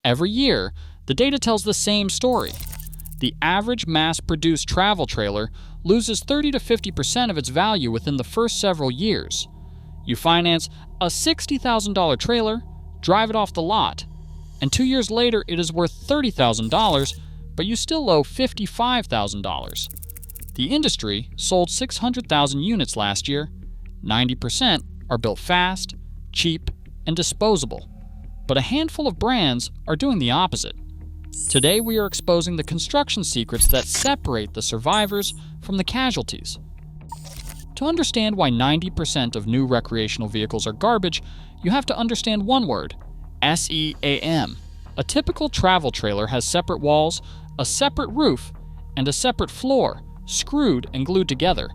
Every year, the data tells the same story. The average mass-produced travel trailer loses 30 to 50% of its value within the first several years. You finance a $60,000 trailer, drive it off the lot, and 2 years later it is worth $30,000, but you still owe $55,000. The industry sold 600,000 units last year. 90% are built fast, cheap, and disposable. But a handful of brands are doing the opposite. Today we are exposing the construction secrets that separate the survivors from the casualties. To understand why 90% of new recreational vehicles are garbage, you have to understand one word: SEAM. A typical travel trailer has separate walls, a separate roof, and a separate floor, screwed and glued together.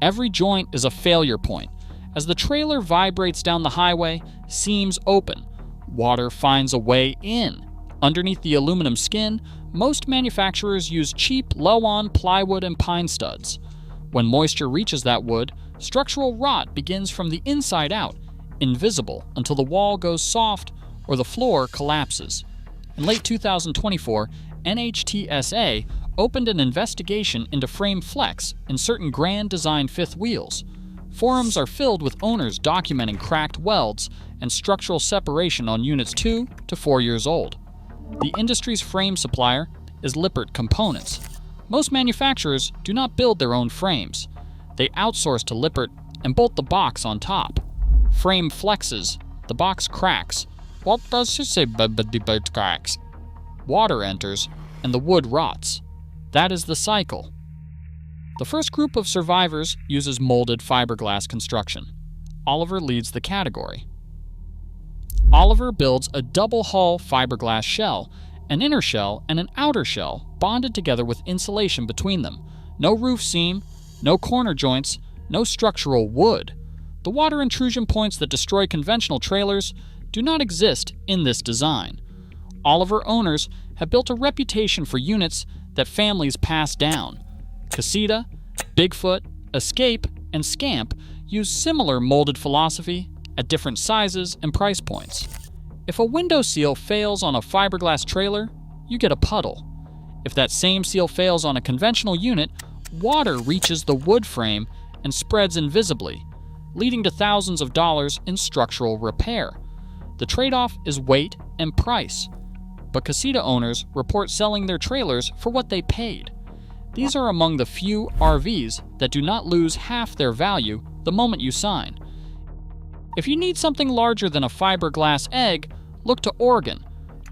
Every joint is a failure point. As the trailer vibrates down the highway, seams open. Water finds a way in. Underneath the aluminum skin, most manufacturers use cheap, low-on plywood and pine studs. When moisture reaches that wood, structural rot begins from the inside out, invisible until the wall goes soft or the floor collapses. In late 2024, NHTSA opened an investigation into frame flex in certain Grand Design fifth wheels. Forums are filled with owners documenting cracked welds and structural separation on units 2 to 4 years old. The industry's frame supplier is Lippert Components. Most manufacturers do not build their own frames. They outsource to Lippert and bolt the box on top. Frame flexes, the box cracks. What does she say, but cracks? Water enters, and the wood rots. That is the cycle. The first group of survivors uses molded fiberglass construction. Oliver leads the category. Oliver builds a double-hull fiberglass shell, an inner shell and an outer shell bonded together with insulation between them. No roof seam, no corner joints, no structural wood. The water intrusion points that destroy conventional trailers do not exist in this design. Oliver owners have built a reputation for units that families pass down. Casita, Bigfoot, Escape, and Scamp use similar molded philosophy at different sizes and price points. If a window seal fails on a fiberglass trailer, you get a puddle. If that same seal fails on a conventional unit, water reaches the wood frame and spreads invisibly, leading to thousands of dollars in structural repair. The trade-off is weight and price, but Casita owners report selling their trailers for what they paid. These are among the few RVs that do not lose half their value the moment you sign. If you need something larger than a fiberglass egg, look to Oregon.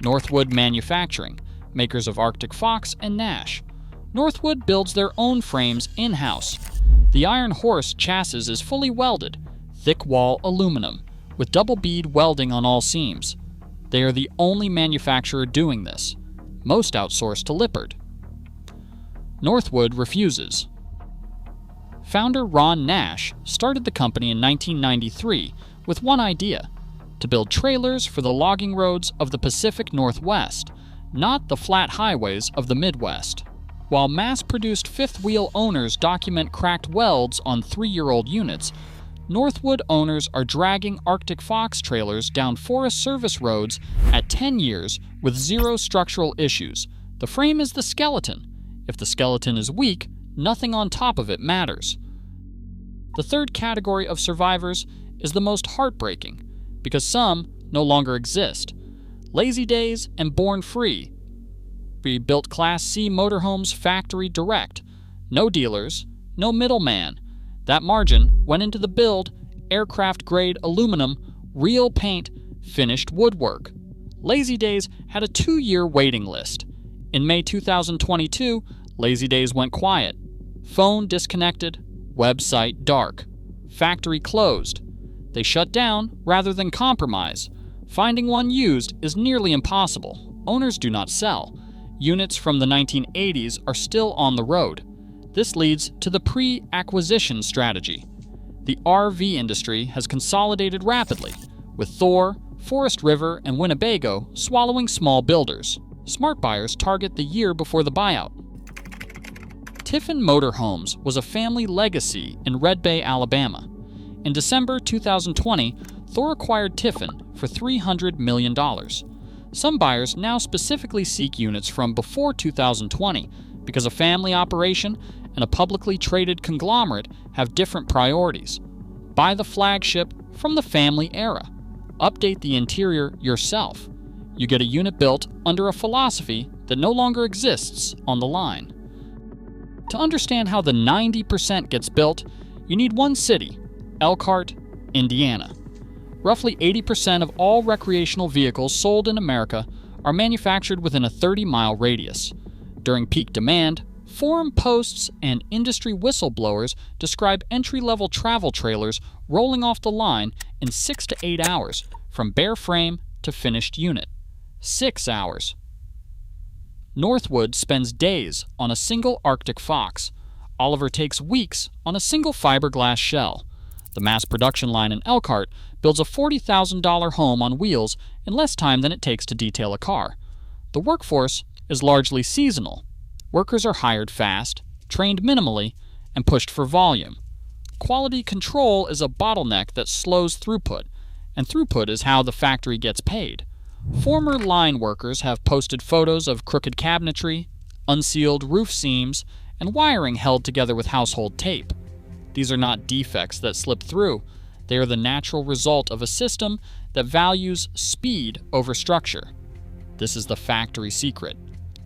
Northwood Manufacturing, makers of Arctic Fox and Nash. Northwood builds their own frames in-house. The Iron Horse chassis is fully welded, thick-wall aluminum, with double bead welding on all seams. They are the only manufacturer doing this. Most outsource to Lippert. Northwood refuses. Founder Ron Nash started the company in 1993 with one idea: to build trailers for the logging roads of the Pacific Northwest, not the flat highways of the Midwest. While mass-produced fifth-wheel owners document cracked welds on 3-year-old units, Northwood owners are dragging Arctic Fox trailers down Forest Service roads at 10 years with zero structural issues. The frame is the skeleton. If the skeleton is weak, nothing on top of it matters. The third category of survivors is the most heartbreaking, because some no longer exist. Lazy Days and Born Free. We built Class C motorhomes factory direct. No dealers, no middleman. That margin went into the build, aircraft-grade aluminum, real paint, finished woodwork. Lazy Days had a 2-year waiting list. In May 2022, Lazy Days went quiet. Phone disconnected, website dark. Factory closed. They shut down rather than compromise. Finding one used is nearly impossible. Owners do not sell. Units from the 1980s are still on the road. This leads to the pre-acquisition strategy. The RV industry has consolidated rapidly, with Thor, Forest River, and Winnebago swallowing small builders. Smart buyers target the year before the buyout. Tiffin Motorhomes was a family legacy in Red Bay, Alabama. In December 2020, Thor acquired Tiffin for $300 million. Some buyers now specifically seek units from before 2020 because a family operation and a publicly traded conglomerate have different priorities. Buy the flagship from the family era. Update the interior yourself. You get a unit built under a philosophy that no longer exists on the line. To understand how the 90% gets built, you need one city, Elkhart, Indiana. Roughly 80% of all recreational vehicles sold in America are manufactured within a 30-mile radius. During peak demand, forum posts and industry whistleblowers describe entry-level travel trailers rolling off the line in 6 to 8 hours, from bare frame to finished unit. 6 hours. Northwood spends days on a single Arctic fox. Oliver takes weeks on a single fiberglass shell. The mass production line in Elkhart builds a $40,000 home on wheels in less time than it takes to detail a car. The workforce is largely seasonal. Workers are hired fast, trained minimally, and pushed for volume. Quality control is a bottleneck that slows throughput, and throughput is how the factory gets paid. Former line workers have posted photos of crooked cabinetry, unsealed roof seams, and wiring held together with household tape. These are not defects that slip through. They are the natural result of a system that values speed over structure. This is the factory secret.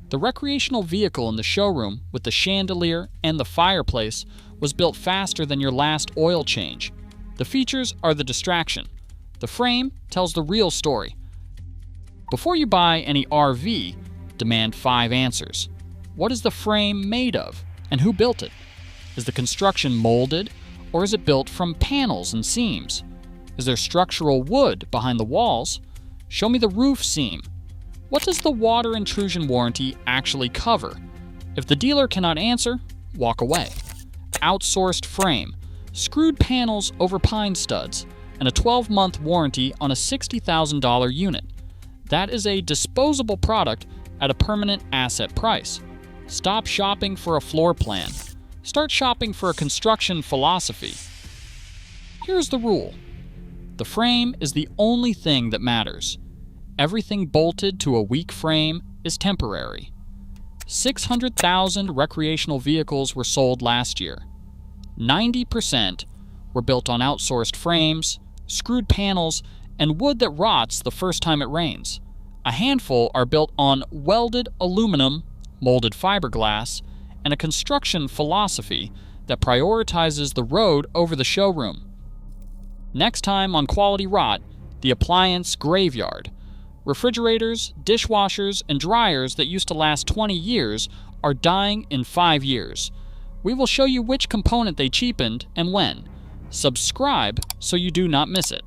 The recreational vehicle in the showroom with the chandelier and the fireplace was built faster than your last oil change. The features are the distraction. The frame tells the real story. Before you buy any RV, demand 5 answers. What is the frame made of, and who built it? Is the construction molded, or is it built from panels and seams? Is there structural wood behind the walls? Show me the roof seam. What does the water intrusion warranty actually cover? If the dealer cannot answer, walk away. Outsourced frame, screwed panels over pine studs, and a 12-month warranty on a $60,000 unit. That is a disposable product at a permanent asset price. Stop shopping for a floor plan. Start shopping for a construction philosophy. Here's the rule. The frame is the only thing that matters. Everything bolted to a weak frame is temporary. 600,000 recreational vehicles were sold last year. 90% were built on outsourced frames, screwed panels, and wood that rots the first time it rains. A handful are built on welded aluminum, molded fiberglass, and a construction philosophy that prioritizes the road over the showroom. Next time on Quality Rot, the appliance graveyard. Refrigerators, dishwashers, and dryers that used to last 20 years are dying in 5 years. We will show you which component they cheapened and when. Subscribe so you do not miss it.